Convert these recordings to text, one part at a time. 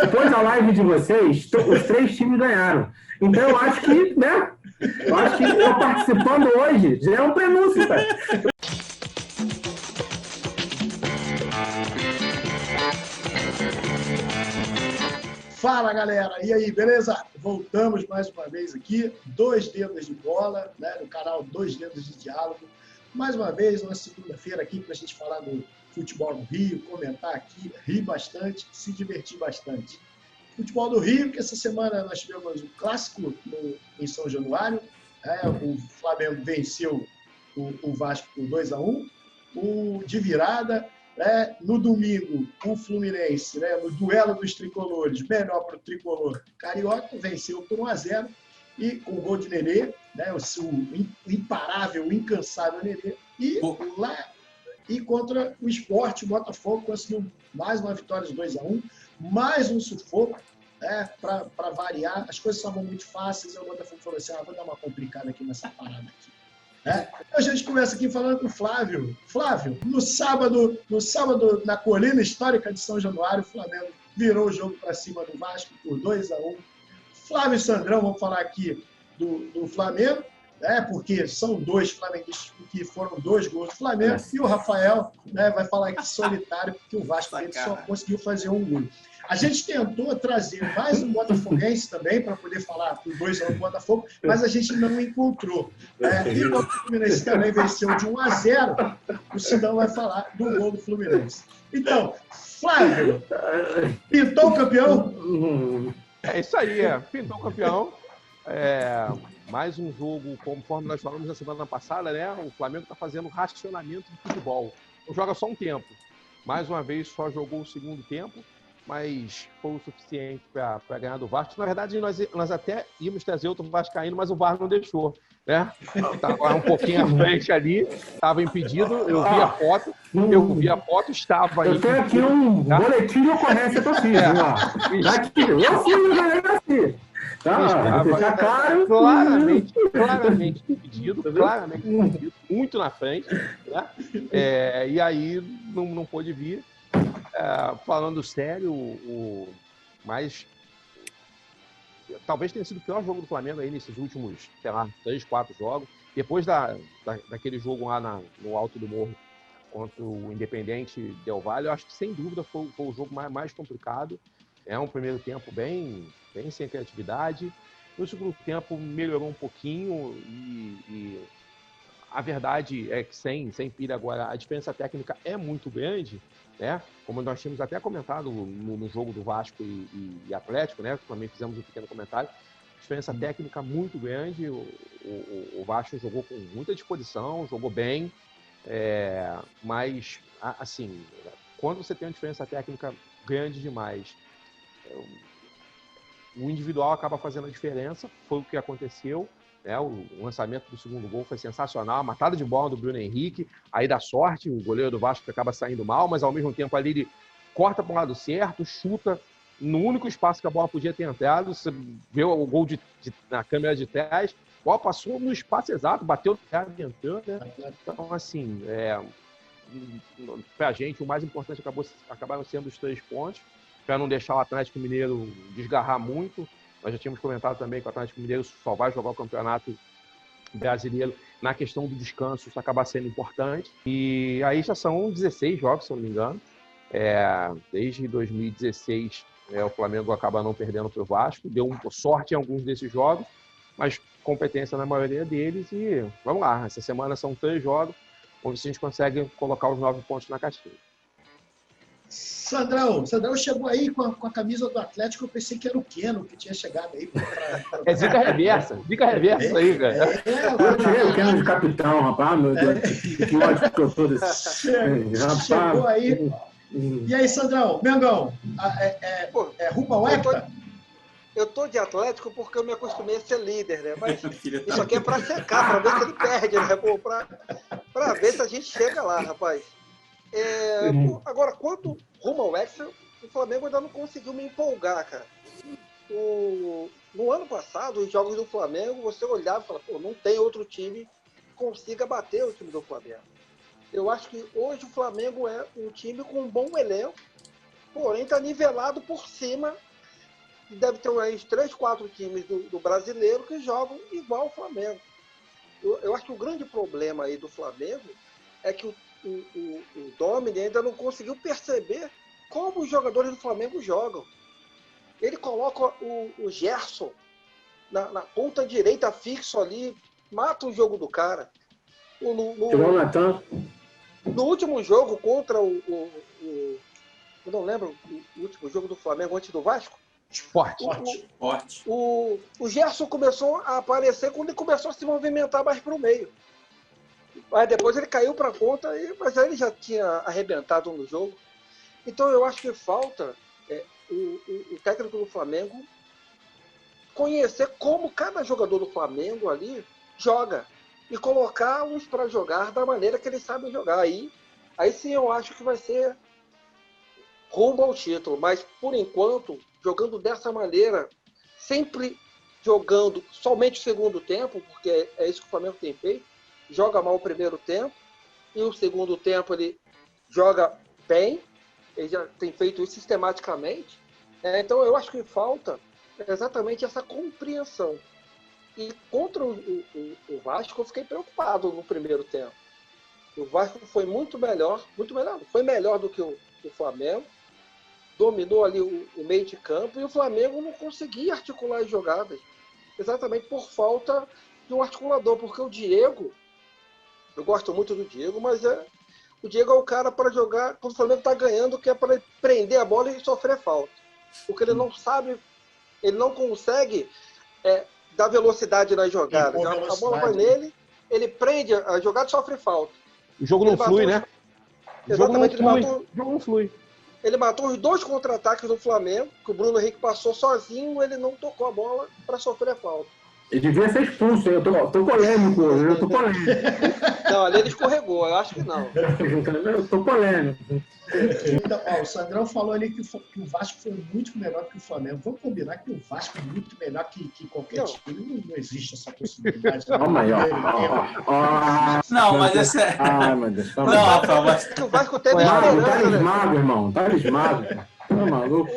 Depois da live de vocês, os 3 times ganharam. Então eu acho que, né? Eu acho que eu participando hoje já é um prenúncio, cara. Fala, galera! E aí, beleza? Voltamos mais uma vez aqui, 2 Dedos de Bola, né, no canal 2 Dedos de Diálogo. Mais uma vez, uma segunda-feira aqui para a gente falar do futebol do Rio, comentar aqui, rir bastante, se divertir bastante. Futebol do Rio, que essa semana nós tivemos um clássico em São Januário, o Flamengo venceu o Vasco por 2-1, de virada. No domingo, o Fluminense, no duelo dos tricolores, melhor para o tricolor carioca, venceu por 1-0 e com o gol de Nenê, o imparável, o incansável Nenê. E contra o Sport, o Botafogo conseguiu mais uma vitória de 2-1, mais um sufoco, para variar. As coisas estavam muito fáceis, e o Botafogo falou assim: vou dar uma complicada aqui nessa parada aqui. A gente começa aqui falando com o Flávio. Flávio, no sábado, na colina histórica de São Januário, o Flamengo virou o jogo para cima do Vasco por 2-1. Flávio e Sandrão vão falar aqui do Flamengo, porque são 2 flamenguistas que foram 2 gols do Flamengo, e o Rafael vai falar aqui solitário, porque o Vasco só conseguiu fazer 1 gol. A gente tentou trazer mais um botafoguense também, para poder falar por 2-1 do Botafogo, mas a gente não encontrou. E o Fluminense também venceu de 1-0, o Sidão vai falar do gol do Fluminense. Então, Flávio, pintou o campeão? É isso aí, pintou o campeão. Mais um jogo, conforme nós falamos na semana passada, o Flamengo está fazendo racionamento de futebol. Não joga só um tempo. Mais uma vez, só jogou o segundo tempo, mas foi o suficiente para ganhar do Vasco. Na verdade, nós até íamos trazer outro vascaíno, mas o VAR não deixou. Estava um pouquinho à frente ali, estava impedido. Eu vi a foto, estava aí. Eu tenho aqui um boletim de ocorrência que eu fiz. Eu fui assim. Claramente impedido, muito na frente, e aí não pôde vir. Falando sério, mas talvez tenha sido o pior jogo do Flamengo aí nesses últimos, 3, 4 jogos. Depois daquele jogo lá no Alto do Morro contra o Independente Del Valle, eu acho que sem dúvida foi o jogo mais complicado. É um primeiro tempo bem sem criatividade. No segundo tempo melhorou um pouquinho e a verdade é que sem pilha agora, a diferença técnica é muito grande, como nós tínhamos até comentado no jogo do Vasco e Atlético, também fizemos um pequeno comentário. Diferença técnica muito grande, o Vasco jogou com muita disposição, jogou bem, mas, assim, quando você tem uma diferença técnica grande demais, o individual acaba fazendo a diferença, foi o que aconteceu. O lançamento do segundo gol foi sensacional, a matada de bola do Bruno Henrique, aí dá sorte, o goleiro do Vasco acaba saindo mal, mas ao mesmo tempo ali ele corta para o lado certo, chuta no único espaço que a bola podia ter entrado. Você vê o gol na câmera de trás, a bola passou no espaço exato, bateu no cara e entrou, Então, assim, para a gente, o mais importante acabaram sendo os 3 pontos, para não deixar o Atlético Mineiro desgarrar muito. Nós já tínhamos comentado também que o Atlético Mineiro só vai jogar o Campeonato Brasileiro na questão do descanso, isso acaba sendo importante. E aí já são 16 jogos, se eu não me engano. Desde 2016, o Flamengo acaba não perdendo para o Vasco. Deu sorte em alguns desses jogos, mas competência na maioria deles. E vamos lá, essa semana são 3 jogos, onde a gente consegue colocar os 9 pontos na caixinha. Sandrão chegou aí com a camisa do Atlético, eu pensei que era o Keno que tinha chegado aí. Zica reversa isso aí, cara. Eu tirei o Keno de capitão, rapaz, meu Deus, que ódio que eu tô desse. Chegou aí. E aí, Sandrão, Mengão, rumo ao Hector? Eu tô de Atlético porque eu me acostumei a ser líder, Mas isso aqui é pra secar, pra ver se ele perde, Pra ver se a gente chega lá, rapaz. Agora, quanto rumo ao Hexa, o Flamengo ainda não conseguiu me empolgar, cara. No ano passado, os jogos do Flamengo, você olhava e falava, não tem outro time que consiga bater o time do Flamengo. Eu acho que hoje o Flamengo é um time com um bom elenco, porém está nivelado por cima. Deve ter uns 3, 4 times do brasileiro que jogam igual ao Flamengo. Eu acho que o grande problema aí do Flamengo é que o Domini ainda não conseguiu perceber como os jogadores do Flamengo jogam. Ele coloca o Gerson na ponta direita fixo ali, mata o jogo do cara. No último jogo contra eu não lembro o último jogo do Flamengo antes do Vasco. Esporte. O Gerson começou a aparecer quando ele começou a se movimentar mais para o meio. Mas depois ele caiu para a ponta, mas aí ele já tinha arrebentado no jogo. Então eu acho que falta o técnico do Flamengo conhecer como cada jogador do Flamengo ali joga e colocá-los para jogar da maneira que eles sabem jogar. Aí sim eu acho que vai ser rumo ao título, mas por enquanto, jogando dessa maneira, sempre jogando somente o segundo tempo, porque é isso que o Flamengo tem feito, joga mal o primeiro tempo, e o segundo tempo ele joga bem, ele já tem feito isso sistematicamente, então eu acho que falta exatamente essa compreensão. E contra o Vasco eu fiquei preocupado no primeiro tempo. O Vasco foi muito melhor, foi melhor do que o Flamengo, dominou ali o meio de campo e o Flamengo não conseguia articular as jogadas, exatamente por falta de um articulador, porque o Diego, eu gosto muito do Diego, mas o Diego é o cara para jogar quando o Flamengo está ganhando, que é para prender a bola e sofrer falta, porque ele não sabe, ele não consegue dar velocidade nas jogadas, a bola vai nele, ele prende a jogada e sofre falta. O jogo não flui, né? Exatamente, o jogo não flui. Ele matou os 2 contra-ataques do Flamengo, que o Bruno Henrique passou sozinho, ele não tocou a bola para sofrer falta. Ele devia ser expulso, eu tô polêmico, Não, ali ele escorregou, eu acho que não. Eu tô polêmico. O Sandrão falou ali que o Vasco foi muito melhor que o Flamengo. Vamos combinar que o Vasco é muito melhor que qualquer time. Não existe essa possibilidade. Calma aí, Não, mas esse é... Ai, meu Deus. Não, Rafael, mas o Vasco teve esperança, né? Mago, irmão. Tá maluco?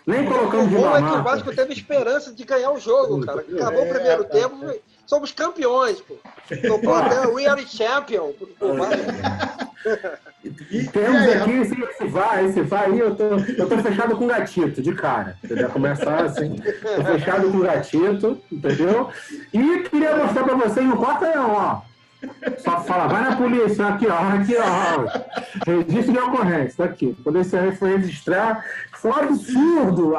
Nem colocando de O bom é que o Vasco teve esperança de ganhar o jogo, cara. Acabou o primeiro tempo, somos campeões, pô. Tocou até o We Are Champion. Temos aqui esse vai aí, eu tô fechado com gatito, de cara. Entendeu? Começar assim, tô fechado com gatito, entendeu? E queria mostrar pra vocês no quarto-leão, ó. Só fala, vai na polícia, aqui, ó. Registro de ocorrência, tá aqui. Quando esse aí foi registrar, foi um absurdo!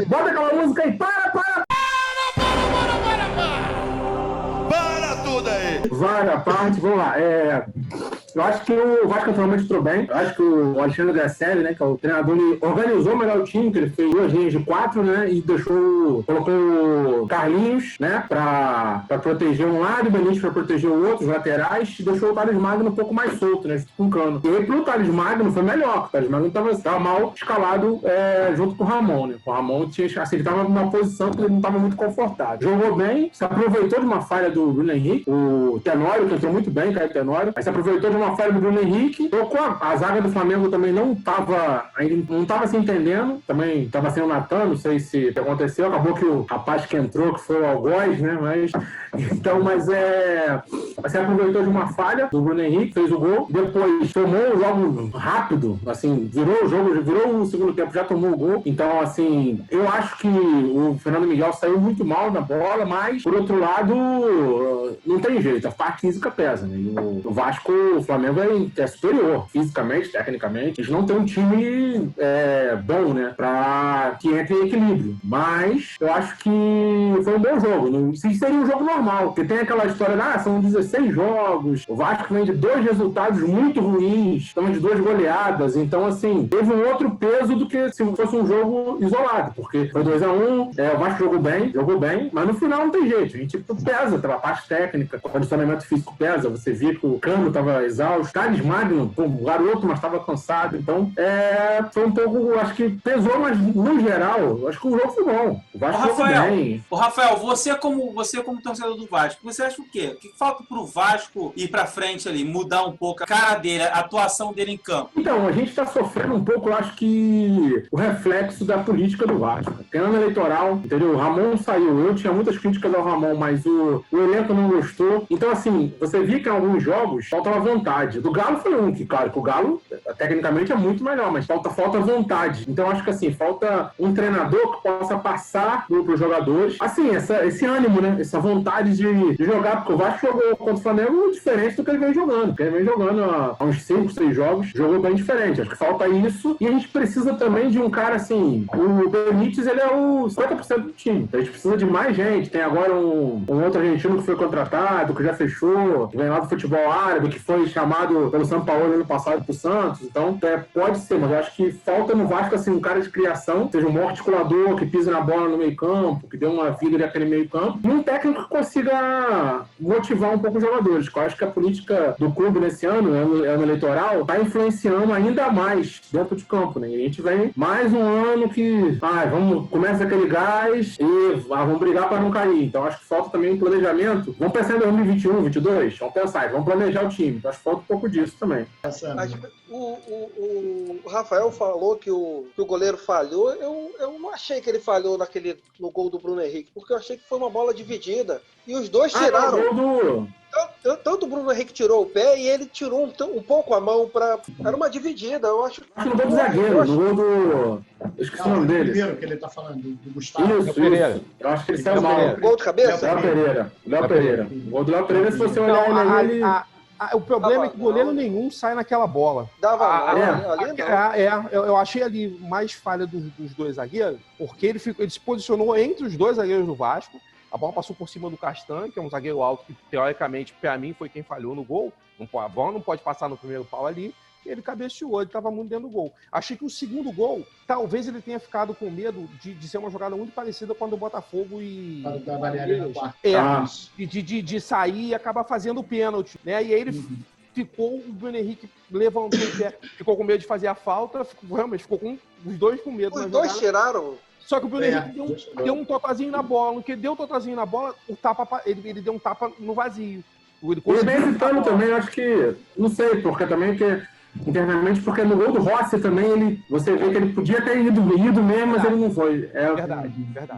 Bota aquela música aí, para tudo aí! Vai a parte, vamos lá. Eu acho que o Vasco atualmente entrou bem. Eu acho que o Alexandre Gracelli, né, que é o treinador, ele organizou melhor o time, que ele fez 2 linhas de 4, né, e colocou o Carlinhos, né, pra proteger um lado, o Benítez pra proteger o outro, os laterais, e deixou o Thales Magno um pouco mais solto, né, com o Cano. E aí pro Thales Magno foi melhor, porque o Thales Magno tava mal escalado junto com o Ramon, né. O Ramon ele tava numa posição que ele não tava muito confortável. Jogou bem, se aproveitou de uma falha do Bruno Henrique, o Tenório, que entrou muito bem, Caio Tenório, aí se aproveitou de uma falha do Bruno Henrique, tocou a zaga do Flamengo também não estava se entendendo, também estava sem o Natan, não sei se aconteceu, acabou que o rapaz que entrou, que foi o Algoz, né, mas você aproveitou de uma falha do Bruno Henrique, fez o gol, depois tomou o jogo rápido, assim, virou o segundo tempo, já tomou o gol, então, assim, eu acho que o Fernando Miguel saiu muito mal na bola, mas, por outro lado, não tem jeito, a parte física pesa, né, e o Vasco, o Flamengo é superior, fisicamente, tecnicamente, eles não têm um time bom, né, pra que entre em equilíbrio, mas eu acho que foi um bom jogo, não seria um jogo normal, porque tem aquela história são 16 jogos, o Vasco vem de 2 resultados muito ruins, estamos de 2 goleadas, então assim, teve um outro peso do que se fosse um jogo isolado, porque foi 2-1, o Vasco jogou bem, mas no final não tem jeito, a gente pesa pela parte técnica, o condicionamento físico pesa, você via que o Cano estava exausto exausto. Thales Magno, pô, garoto, mas estava cansado. Então, foi um pouco, acho que pesou, mas no geral, acho que o jogo foi bom. O Vasco jogou bem. Rafael, você como torcedor do Vasco, você acha o quê? O que falta pro Vasco ir pra frente ali, mudar um pouco a cara dele, a atuação dele em campo? Então, a gente está sofrendo um pouco, eu acho que o reflexo da política do Vasco. Tem ano eleitoral, entendeu? O Ramon saiu. Eu tinha muitas críticas ao Ramon, mas o elenco não gostou. Então, assim, você via que em alguns jogos faltava vontade. Do Galo foi um, que claro que o Galo, tecnicamente, é muito melhor, mas falta vontade. Então, acho que assim, falta um treinador que possa passar para os jogadores, assim, esse ânimo, né? Essa vontade de jogar, porque o Vasco jogou contra o Flamengo diferente do que ele vem jogando. Ele vem jogando há uns 5, 6 jogos, jogou bem diferente. Acho que falta isso. E a gente precisa também de um cara, assim, o Benítez, ele é o 50% do time. Então, a gente precisa de mais gente. Tem agora um outro argentino que foi contratado, que já fechou, que vem lá do futebol árabe, que foi chamado pelo São Paulo ano passado pro Santos. Então, pode ser, mas eu acho que falta no Vasco, assim, um cara de criação, seja um bom articulador, que pisa na bola no meio campo, que dê uma vida naquele meio campo, e um técnico que consiga motivar um pouco os jogadores. Eu acho que a política do clube nesse ano eleitoral, está influenciando ainda mais dentro de campo, né? E a gente vem mais um ano que, começa aquele gás e vamos brigar para não cair. Então, acho que falta também um planejamento. Vamos pensar em 2021, 2022? Vamos pensar, vamos planejar o time. Então, acho que falta um pouco disso também. O Rafael falou que o goleiro falhou. Eu não achei que ele falhou no gol do Bruno Henrique, porque eu achei que foi uma bola dividida. E os dois tiraram. Tanto o Bruno Henrique tirou o pé e ele tirou um pouco a mão para. Era uma dividida, eu acho. No gol do zagueiro, no gol do. Eu esqueci o nome dele. Primeiro que ele tá falando, do Gustavo. Isso, Pereira. Eu acho que ele saiu mal. Gol de cabeça? Léo Pereira. O gol do Léo Pereira, se você olhar ele. O problema é que goleiro nenhum sai naquela bola. Eu achei ali mais falha dos dois zagueiros, porque ele se posicionou entre os dois zagueiros do Vasco. A bola passou por cima do Castan, que é um zagueiro alto que, teoricamente, para mim, foi quem falhou no gol. A bola não pode passar no primeiro pau ali. Ele cabeceou, ele estava muito dentro do gol. Achei que o segundo gol, talvez ele tenha ficado com medo de ser uma jogada muito parecida quando o Botafogo e... De sair e acabar fazendo o pênalti, né? E aí ele ficou, o Bruno Henrique levantou o pé, ficou com medo de fazer a falta, realmente ficou com os dois com medo. Os dois tiraram... Só que o Bruno Henrique deu um totozinho na bola. No que deu um totozinho na bola, ele deu um tapa no vazio. Ele vem hesitando também, acho que... Não sei, porque também internamente, porque no gol do Rossi também, você vê que ele podia ter ido mesmo, mas ele não foi. Verdade.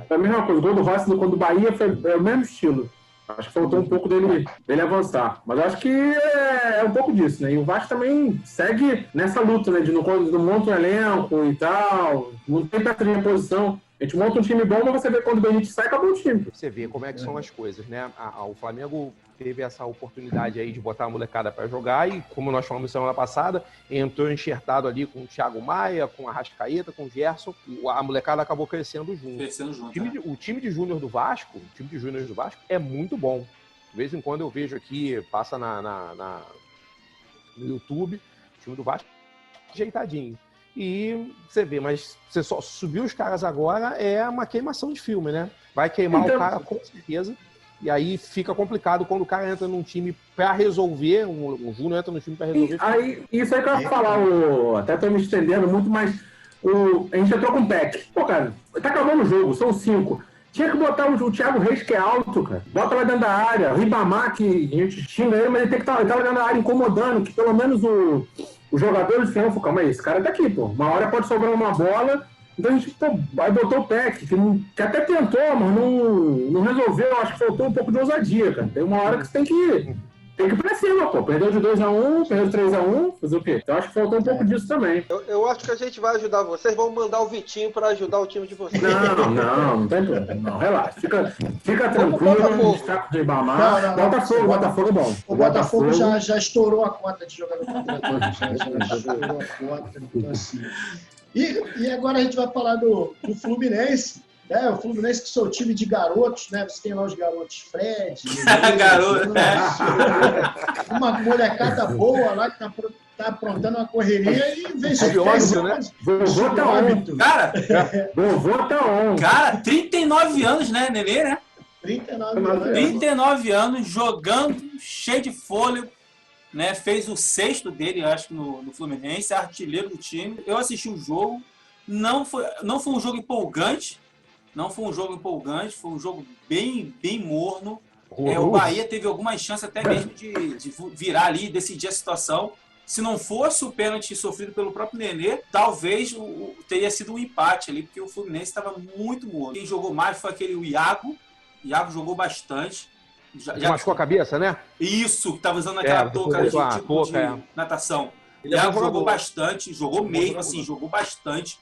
É a mesma coisa. O gol do Rossi quando o Bahia foi o mesmo estilo. Acho que faltou um pouco dele avançar. Mas acho que é um pouco disso, né? E o Vasco também segue nessa luta, né? De não monta um elenco e tal. Não tem peça de reposição. A gente monta um time bom, mas você vê quando o Benítez sai, acabou o time. Você vê como é que são as coisas, né? O Flamengo teve essa oportunidade aí de botar a molecada para jogar e, como nós falamos semana passada, entrou enxertado ali com o Thiago Maia, com a Arrascaeta, com o Gerson. A molecada acabou crescendo junto. O time de júnior do Vasco, é muito bom. De vez em quando eu vejo aqui, passa no YouTube, o time do Vasco ajeitadinho. E você vê, mas você só subir os caras agora é uma queimação de filme, né? Vai queimar o cara com certeza. E aí fica complicado quando o cara entra num time pra resolver, o Júnior entra no time pra resolver. Isso aí que eu ia falar, até tô me estendendo muito, mas a gente entrou com o PEC. Pô, cara, tá acabando o jogo, são 5. Tinha que botar o Thiago Reis, que é alto, cara. Bota lá dentro da área. O Ribamar, que a gente xinga ele, mas ele tem que estar lá dentro da área incomodando, que pelo menos os jogadores ficam, calma aí, esse cara tá aqui, pô. Uma hora pode sobrar uma bola. Então a gente aí botou o PEC, que até tentou, mas não resolveu. Acho que faltou um pouco de ousadia, cara. Tem uma hora que você tem que ir pra cima, pô. Perdeu de 2-1, perdeu de 3-1, fazer o quê? Então acho que faltou um pouco disso também. Eu acho que a gente vai ajudar vocês. Vamos mandar o Vitinho pra ajudar o time de vocês. Não tem problema. Não, relaxa. Fica tranquilo, destaque de Ibamar. Botafogo é bom. O Botafogo já estourou a cota de jogador contratado. Já estourou a cota. Então, assim. E agora a gente vai falar do Fluminense. O Fluminense, que sou o time de garotos, né? Você tem lá os garotos Fred, garoto, uma molecada boa lá que tá aprontando uma correria e venceu. Né? Vovô tá on. Cara, vovô tá on. Cara, 39 anos, né, Nenê, né? 39 anos. 39 anos, jogando, cheio de fôlego. né? Fez o 6º dele, acho que no Fluminense, artilheiro do time. Eu assisti o jogo, não foi um jogo empolgante, foi um jogo bem morno. O Bahia teve algumas chances até mesmo de virar ali e decidir a situação. Se não fosse o pênalti sofrido pelo próprio Nenê, talvez teria sido um empate ali, porque o Fluminense estava muito morno. Quem jogou mais foi o Iago. O Iago jogou bastante. Já machucou a cabeça, né? Isso, que estava usando aquela touca de natação. O Iago jogou bastante, jogou mesmo, assim, jogou bastante.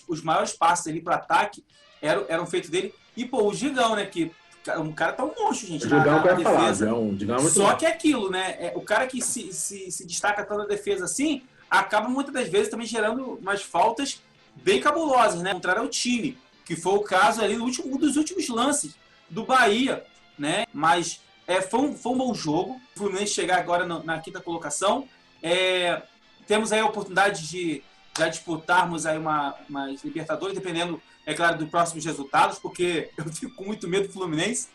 Os maiores passes ali para ataque eram feitos dele. E, o Gigão, né, que um cara tá um monstro, gente, o Digão na defesa. Só que é aquilo, né? O cara que se destaca tanto na defesa assim, acaba muitas das vezes também gerando umas faltas bem cabulosas, né? Contrário ao time, que foi o caso ali um dos últimos lances do Bahia, né? Mas foi um bom jogo. O Fluminense chegar agora na 5ª colocação. Temos aí a oportunidade de já disputarmos aí umas Libertadores, dependendo, é claro, dos próximos resultados, porque eu fico com muito medo do Fluminense.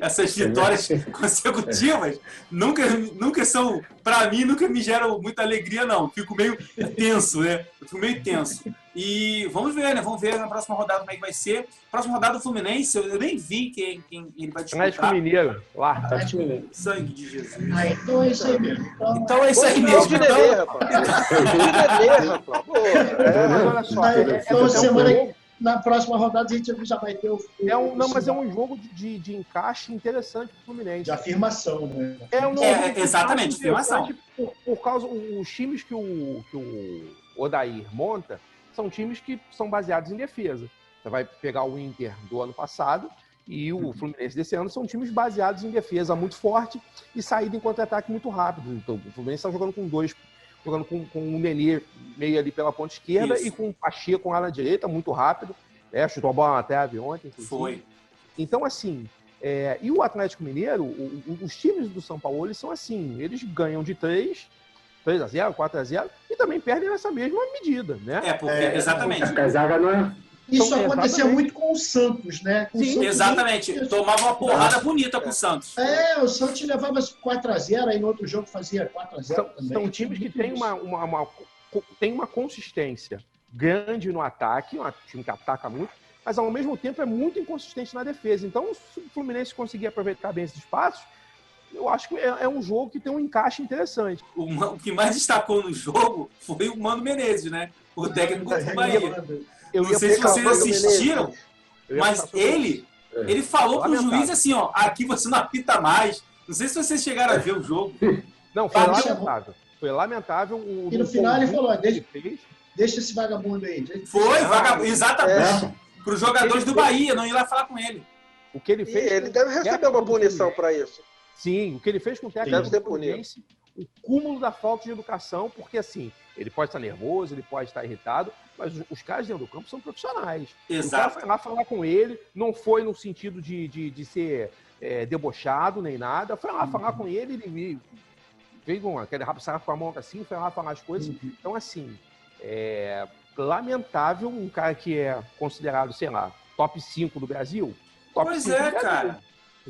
Essas vitórias consecutivas nunca são, para mim, nunca me geram muita alegria, não. Fico meio tenso, né? E vamos ver, né? Vamos ver na próxima rodada como é que vai ser. Próxima rodada do Fluminense, eu nem vi quem ele vai disputar. Atlético Mineiro, lá. Sangue de Jesus. Então é isso aí mesmo. Então é isso aí mesmo. Mas olha só, na próxima rodada a gente já vai ter o... Mas é um jogo de encaixe interessante para o Fluminense. De afirmação, né? Exatamente, afirmação. Por causa os times que o Odair monta são times que são baseados em defesa. Você vai pegar o Inter do ano passado e o Fluminense desse ano são times baseados em defesa muito forte e saída em contra-ataque muito rápido. Então, o Fluminense está jogando com dois, jogando com o Nenê meio ali pela ponta esquerda. Isso. E com o Pacheco lá na direita, muito rápido. Chutou a bola na trave ontem. Foi. Então, assim, e o Atlético Mineiro, os times do São Paulo, eles são assim, eles ganham de 3-0, 4-0, e também perdem nessa mesma medida, né? Porque, exatamente. A zaga não é... Isso acontecia muito com o Santos, né? Sim, Santos, exatamente. Tomava uma porrada bonita com o Santos. O Santos levava 4-0, aí no outro jogo fazia 4-0 também. São times que têm uma consistência grande no ataque, um time que ataca muito, mas ao mesmo tempo é muito inconsistente na defesa. Então, se o Fluminense conseguir aproveitar bem esses espaços, eu acho que é um jogo que tem um encaixe interessante. O que mais destacou no jogo foi o Mano Menezes, né? O técnico do Bahia. Não sei se vocês assistiram, mas ele falou pro juiz assim, ó, aqui você não apita mais. Não sei se vocês chegaram a ver o jogo. Não, foi lamentável. Foi lamentável. E no final ele falou, deixa esse vagabundo aí. Foi, vagabundo, exatamente. Para os jogadores do Bahia, não ir lá falar com ele. O que ele fez... ele deve receber uma punição para isso. Sim, o que ele fez com o técnico do Fluminense, o cúmulo da falta de educação, porque assim, ele pode estar nervoso, ele pode estar irritado, mas os caras dentro do campo são profissionais. Exato. O cara foi lá falar com ele, não foi no sentido de ser debochado nem nada, foi lá falar com ele, ele veio com aquele rabo sarrafo com a mão assim, foi lá falar as coisas. Então, assim, lamentável um cara que é considerado, sei lá, top 5 do Brasil. Pois é, cara.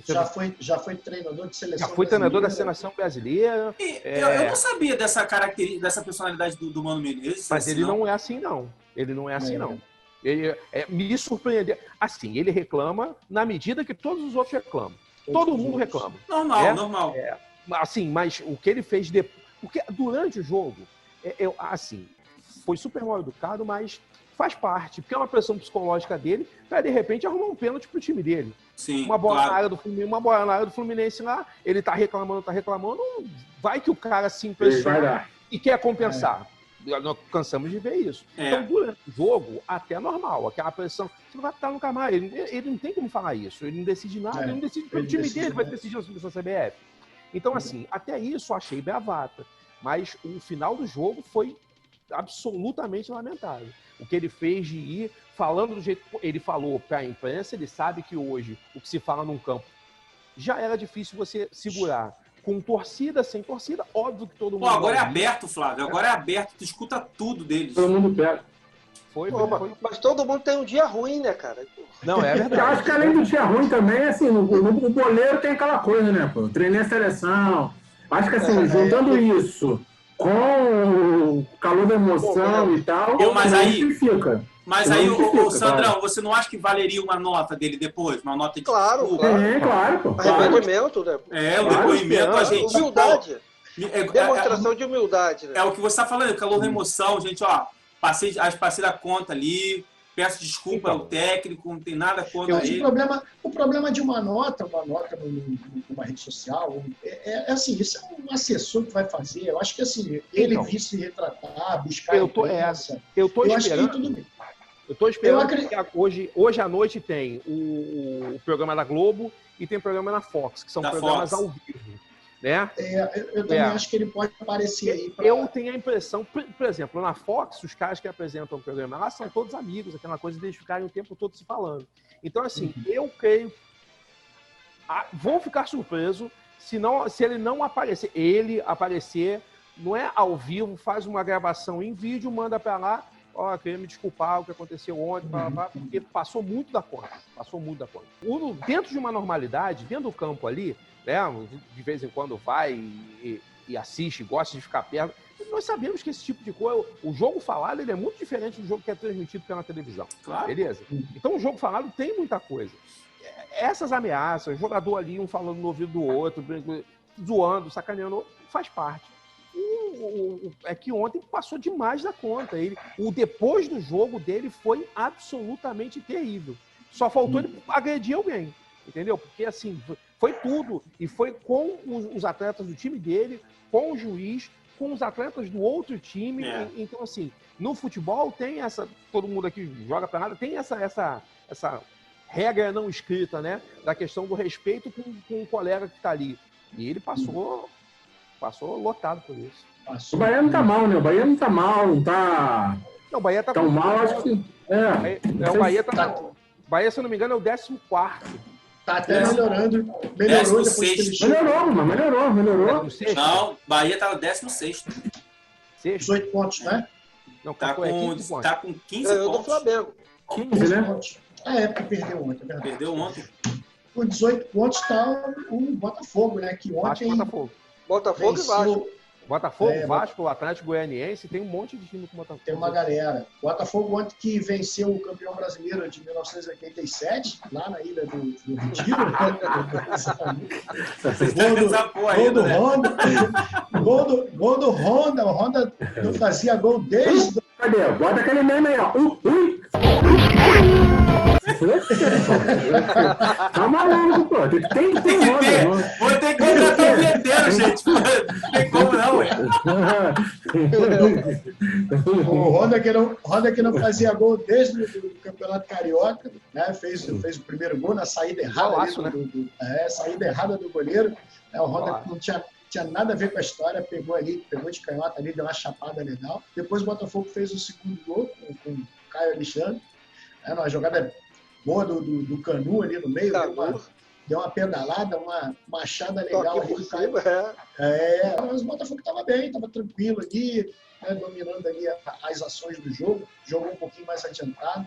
Já foi treinador de seleção. Já foi treinador da seleção brasileira. Eu não sabia dessa característica, dessa personalidade do Mano Menezes. Mas ele não é assim, não. Ele não é assim, não. Ele, me surpreendeu. Assim, ele reclama na medida que todos os outros reclamam. Todo mundo reclama. Normal. Assim, mas o que ele fez depois... Porque durante o jogo, assim, foi super mal educado, mas faz parte. Porque é uma pressão psicológica dele para, de repente, arrumar um pênalti pro time dele. Sim, uma bola na área do Fluminense lá, ele tá reclamando, vai que o cara se impressiona e quer compensar. Nós cansamos de ver isso. Então, durante o jogo, até é normal, aquela pressão, você não vai estar nunca mais. Ele não tem como falar isso, ele não decide nada, ele não decide pelo time dele, vai decidir na CBF. Então, assim, até isso eu achei bravata, mas o final do jogo foi absolutamente lamentável. O que ele fez de ir falando do jeito que ele falou para a imprensa, ele sabe que hoje o que se fala num campo já era difícil você segurar. Com torcida, sem torcida, óbvio que todo mundo... Agora é aberto, Flávio, agora é aberto, tu escuta tudo deles. Todo mundo pega. Foi. Mas todo mundo tem um dia ruim, né, cara? Não, é verdade. Eu acho que além do dia ruim também, assim, o goleiro tem aquela coisa, né, pô? Eu treinei a seleção, Acho que assim, juntando isso com o calor da emoção e tal, mas aí justifica. Mas aí, Sandrão, você não acha que valeria uma nota dele depois? Uma nota de Claro. Claro, pô. Arrependimento, né? O depoimento, a gente... Humildade. Demonstração de humildade, né? É o que você está falando, calor da emoção, gente, passei da conta ali, peço desculpa ao técnico, não tem nada contra ele. O problema de uma nota numa rede social, assim, isso é um assessor que vai fazer. Eu acho que assim, ele vir se retratar, buscar eu tô esperando. Tudo bem. Eu estou esperando que hoje à noite tem o programa da Globo e tem o programa na Fox, que são programas ao vivo. Né? Eu também acho que ele pode aparecer aí. Eu tenho a impressão, por exemplo, na Fox, os caras que apresentam o programa lá são todos amigos, aquela coisa de eles ficarem o tempo todo se falando. Então, assim, eu creio. Vou ficar surpreso se ele não aparecer. Ele aparecer, não é ao vivo, faz uma gravação em vídeo, manda para lá. Queria me desculpar o que aconteceu ontem, porque passou muito da conta. Dentro de uma normalidade, dentro do campo ali, né, de vez em quando vai e assiste, gosta de ficar perto. Nós sabemos que esse tipo de coisa, o jogo falado, ele é muito diferente do jogo que é transmitido pela televisão. Claro. Beleza? Então o jogo falado tem muita coisa. Essas ameaças, jogador ali, um falando no ouvido do outro, zoando, sacaneando, faz parte. É que ontem passou demais da conta. O depois do jogo dele foi absolutamente terrível. Só faltou ele agredir alguém, entendeu? Porque assim, foi tudo. E foi com os atletas do time dele, com o juiz, com os atletas do outro time. Então, assim, no futebol tem essa... Todo mundo aqui joga pra nada, tem essa regra não escrita, né? Da questão do respeito com o colega que tá ali. E ele passou lotado por isso. O Bahia não tá mal, né? O Bahia não tá mal, não tá... Não, o Bahia tá tão mal, acho que... O Bahia tá... O Bahia, se eu não me engano, é o 14º. Tá até melhorando. Melhorou depois que ele chegou. Melhorou. Não, Bahia tá no 16º. 18 pontos, né? Não, tá com 15 pontos. Eu do Flamengo. 15, né? Pontos. Porque perdeu ontem. Perdeu ontem. Com 18 pontos tá o Botafogo, né? Que ontem... Botafogo e Vasco. Botafogo, Vasco, Atlético Goianiense, tem um monte de time com Botafogo. Tem uma galera. Botafogo ontem que venceu o campeão brasileiro de 1987, lá na ilha do Retiro. Gol do Honda. O Honda não fazia gol desde... Cadê? Bota aquele meme aí, ó. Tá maluco, pô. Tem que ter Honda. Vou ter que contratar o inteiro, gente. Não tem como não, ué. O Honda que não fazia gol desde o Campeonato Carioca, né? Fez o primeiro gol na saída errada. Saída errada do goleiro. O Honda não tinha nada a ver com a história, pegou de canhota ali, deu uma chapada legal. Depois o Botafogo fez o segundo gol com o Caio Alexandre. Uma jogada boa do Canu ali no meio, deu uma pedalada, uma machada legal ali do Caio. Mas o Botafogo estava bem, estava tranquilo ali, né, dominando ali as ações do jogo, jogou um pouquinho mais adiantado.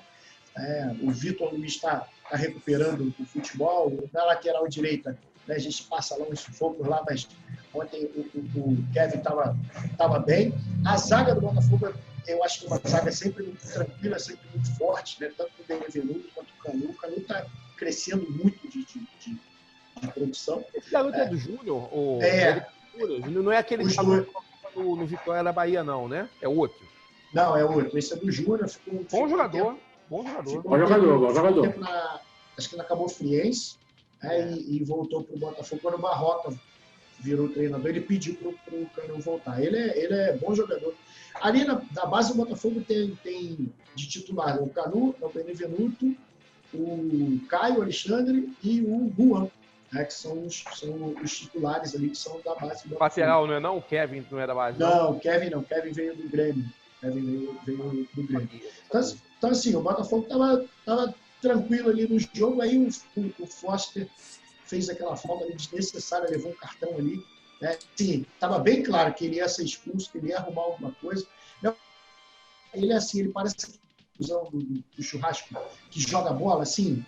O Vitor Luiz está recuperando o futebol, na lateral direita, né, a gente passa lá uns sufocos lá, mas ontem o Kevin estava bem. A zaga do Botafogo, eu acho que uma zaga sempre muito tranquila, sempre muito forte, né? Tanto o Benevenuto quanto o Canu. O Canu está crescendo muito de produção. Esse garoto é do Júnior? Não é aquele que no Vitória da Bahia, não, né? É outro. Não, é outro. Esse é do Júnior. Bom jogador. Bom jogador. Acho que na Cabo Friense, e voltou para o Botafogo. Quando o Barroca virou treinador, ele pediu para o Canu voltar. Ele é bom jogador. Ali da base do Botafogo tem de titular o Canu, o Benevenuto, o Caio Alexandre e o Juan, né, que são os titulares ali, que são da base do Botafogo. Lateral, não é não? O Kevin não é da base? Não, o Kevin não. O Kevin veio do Grêmio. Então, assim, o Botafogo estava tranquilo ali no jogo, aí o Foster fez aquela falta ali desnecessária, levou um cartão ali. Né? Sim, estava bem claro que ele ia ser expulso, que ele ia arrumar alguma coisa. Ele ele parece do churrasco que joga bola, assim.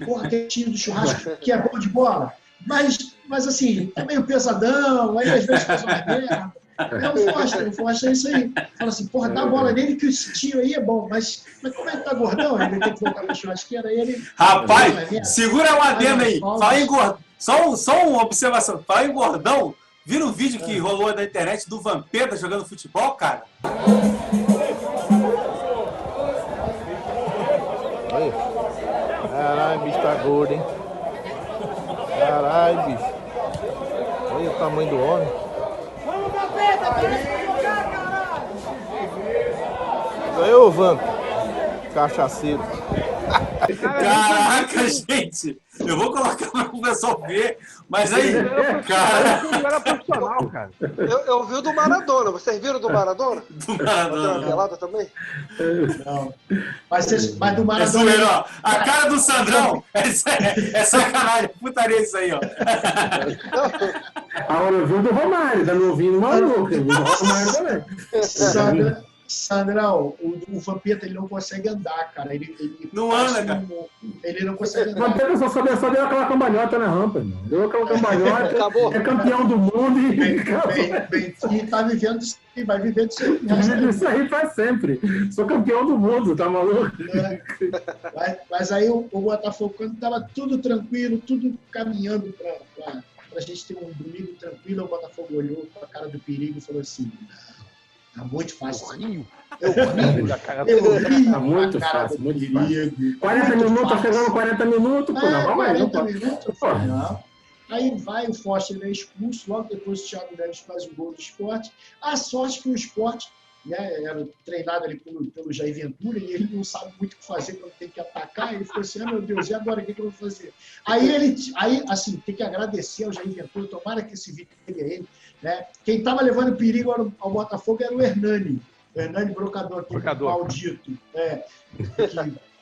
Porra, aquele time do churrasco que é bom de bola. Mas Mas assim, é meio pesadão, aí às vezes faz uma merda. O Foster é isso aí. Fala assim, porra, dá a bola nele que esse tiro aí é bom, mas como ele tá gordão, ele tem que voltar pra churrasqueira, aí ele... Rapaz, segura uma adenda aí. Fala em gordão. Só uma observação. Fala em gordão. Viram o vídeo que rolou na internet do Vampeta jogando futebol, cara? Caralho, bicho tá gordo, hein? Caralho, bicho. Olha o tamanho do homem. Vamos, Vampeta, parece que jogar, caralho! Ganhou, Vamp. Cachaceiro. Caraca, gente! Eu vou colocar para o pessoal ver, mas aí, cara... Não era profissional, cara. Eu vi o do Maradona. Vocês viram do Maradona? Do Maradona. Pelada também? Não. Mas do Maradona... É zoeiro, ó. A cara do Sandrão é sacanagem. Putaria isso aí, ó. Agora eu vi o do Romário, tá me ouvindo maluco. Eu vi o do Romário também. Sandrão, o Vampeta ele não consegue andar, cara. Ele não anda, cara. Ele não consegue andar. O Vampeta só deu aquela cambalhota na rampa, irmão. Deu aquela cambalhota, Acabou. É campeão do mundo E tá vivendo isso e vai viver disso aí. Vive isso aí pra sempre. Sou campeão do mundo, tá maluco? Mas aí o Botafogo, quando tava tudo tranquilo, tudo caminhando pra gente ter um domingo tranquilo, o Botafogo olhou com a cara do perigo e falou assim... Tá muito fácil. Eu rio. Tá muito fácil, muito fácil. 40 minutos, tá chegando 40 minutos, pô, não, vamos aí. 40 minutos, pô. Não. Aí vai, o Foster é expulso, logo depois o Thiago Neves faz o gol do Sport. A sorte que o Sport, né, era treinado ali pelo Jair Ventura e ele não sabe muito o que fazer quando tem que atacar. Ele ficou assim, meu Deus, e agora o que eu vou fazer? Aí, assim, tem que agradecer ao Jair Ventura, tomara que esse vídeo pegue ele. Né? Quem estava levando perigo ao Botafogo era o Hernani Brocador, aquele maldito, que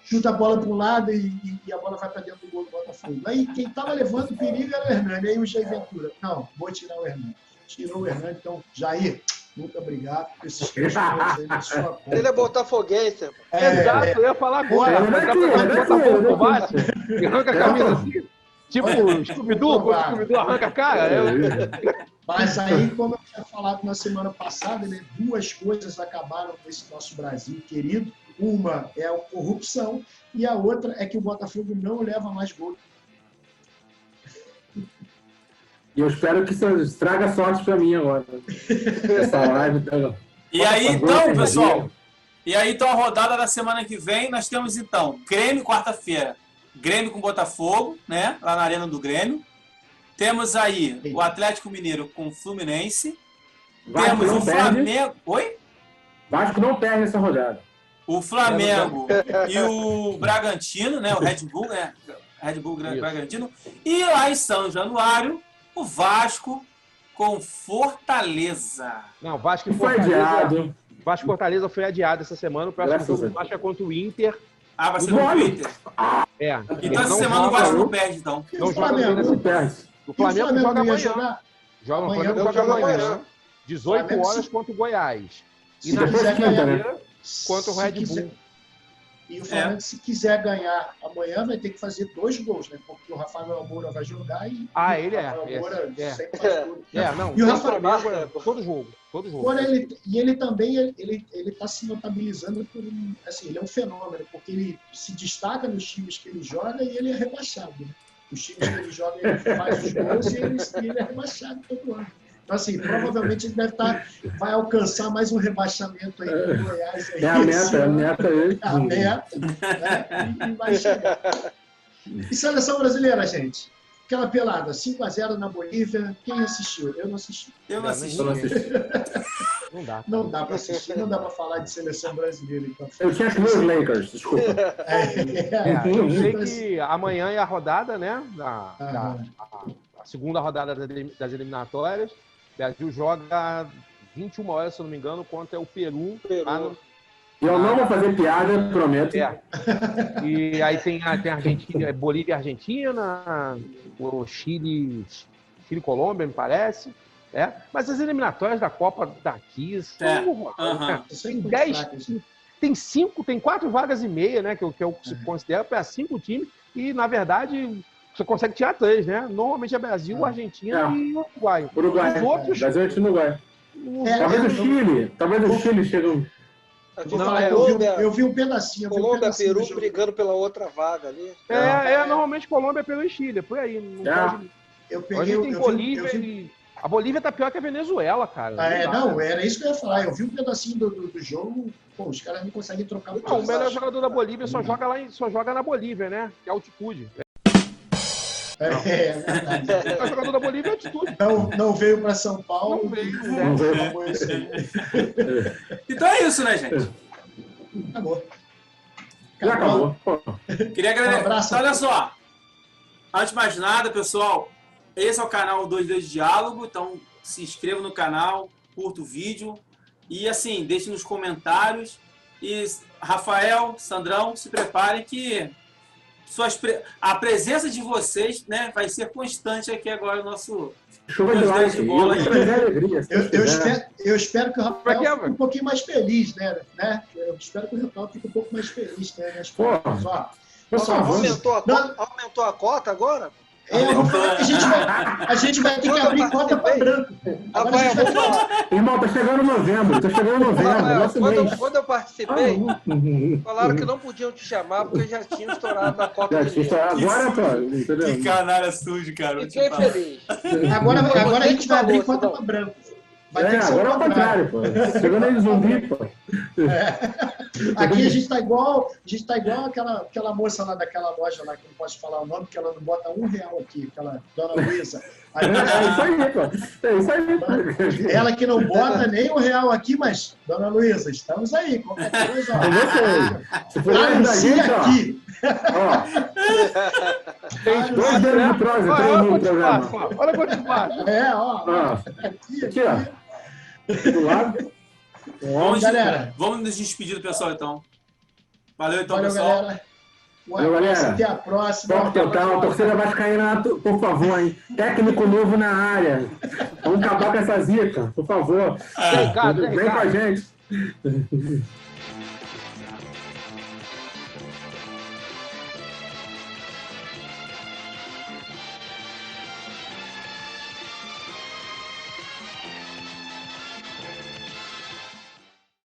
chuta a bola para um lado e a bola vai para dentro do gol do Botafogo. Aí quem estava levando perigo era o Hernani, aí o Jair Ventura. Não, vou tirar o Hernani. Tirou o Hernani, então, Jair, muito obrigado por esses 3 pontos aí na sua conta. Ele é botafoguense. Exato, eu ia falar agora. Botafogo combate, arranca a camisa assim. Tipo, Scooby-Doo, quando o Scooby-Doo arranca a cara. Mas aí, como eu tinha falado na semana passada, né, 2 coisas acabaram nesse nosso Brasil querido. Uma é a corrupção e a outra é que o Botafogo não leva mais gol. E eu espero que isso traga sorte para mim agora. Essa live. E aí, então, pessoal, a rodada da semana que vem, nós temos, então, Grêmio, quarta-feira. Grêmio com Botafogo, né? Lá na Arena do Grêmio. Temos aí o Atlético Mineiro com o Fluminense. Temos o Flamengo... Oi? Vasco não perde essa rodada. O Flamengo e o Bragantino, né? O Red Bull, né? Red Bull Bragantino. E lá em São Januário, o Vasco com Fortaleza. Não, Vasco e Fortaleza. Vasco e Fortaleza foi adiado essa semana. O próximo jogo do Vasco é contra o Inter. Ah, vai ser no Twitter. Então essa semana o Vasco não perde, então. Não joga não perde. O Flamengo joga amanhã. O Flamengo joga amanhã. 18 horas contra o Goiás. E na quinta-feira contra o Red Bull. E o Flamengo, se quiser ganhar amanhã, vai ter que fazer 2 gols, né? Porque o Rafael Moura vai jogar e ele o Rafael Moura sempre faz tudo. Não. E o Rafael Moura, todo jogo. Ele também ele está se notabilizando por assim, ele é um fenômeno, porque ele se destaca nos times que ele joga e ele é rebaixado. Né? Os times que ele joga, ele faz os gols e ele é rebaixado todo ano. Então, assim, provavelmente ele vai alcançar mais um rebaixamento aí no Goiás. Aí, é a meta. É a meta, né? E vai chegar. E seleção brasileira, gente? Aquela pelada, 5-0 na Bolívia. Quem assistiu? Eu não assisti. Eu não assisti. Não dá para assistir, não dá para falar de seleção brasileira. Então. Eu tinha que ver os Lakers, desculpa. Eu sei que amanhã é a rodada, né? A segunda rodada das eliminatórias. O Brasil joga 21 horas, se eu não me engano, contra o Peru. Eu não vou fazer piada, prometo. E aí tem Argentina, Bolívia e Argentina, o Chile e Colômbia, me parece. Mas as eliminatórias da Copa daqui são tem 4 vagas e meia, né? Que eu considero para 5 times. E, na verdade, você consegue tirar 3, né? Normalmente é Brasil, Argentina e Uruguai. Uruguai. Os outros... Brasil, Argentina e Uruguai. Talvez o Chile. Talvez o Chile chegue... Eu vi um pedacinho. Colômbia, Peru brigando pela outra vaga ali. Normalmente Colômbia, Peru e Chile, por aí. Não pode... Eu peguei, Hoje tem Bolívia e... A Bolívia tá pior que a Venezuela, cara. Era isso que eu ia falar. Eu vi um pedacinho do jogo, pô, os caras não conseguem trocar muito. Não, o melhor jogador da Bolívia só joga na Bolívia, né? Que é altitude. Verdade. O melhor jogador da Bolívia é altitude. Não veio para São Paulo. Não veio. Então é isso, né, gente? Acabou. Já acabou. Queria agradecer. Então, olha só. Antes de mais nada, pessoal, esse é o canal 2 Dedos de Diálogo, então se inscreva no canal, curta o vídeo e assim, deixe nos comentários. E Rafael, Sandrão, se preparem que a presença de vocês, né, vai ser constante aqui agora no nosso show de bola. Eu espero que o Rafael fique um pouquinho mais feliz, né? Eu espero que o Rafael fique um pouco mais feliz, né? Aumentou a cota agora? A gente vai ter que abrir cota para branco. Irmão, tá chegando novembro. Quando eu participei, falaram que não podiam te chamar porque já tinham estourado a cota. Agora, que canalha sujo, cara. Fiquei feliz. Agora a gente vai abrir cota para branco. Agora é o contrário, pô. Chegando aí zumbi, pô. Aqui a gente tá igual aquela moça lá daquela loja lá, que não posso falar o nome, porque ela não bota R$1 aqui, aquela Dona Luísa. É isso aí, pô. É isso aí. Ela que não bota nem R$1 aqui, mas, Dona Luísa, estamos aí. Qualquer coisa, ó. Se for anuncie aqui. Ó. Tem 2 dedos de prosa, 3 no programa. Olha quanto faz. Aqui, ó. Do lado. Vamos nos despedir do pessoal, então. Valeu, então, pessoal. Galera. Valeu, galera. Até a próxima. Toque total. Torcida vascaína, por favor, hein? Técnico novo na área. Vamos acabar com essa zica, por favor. Vem com a gente.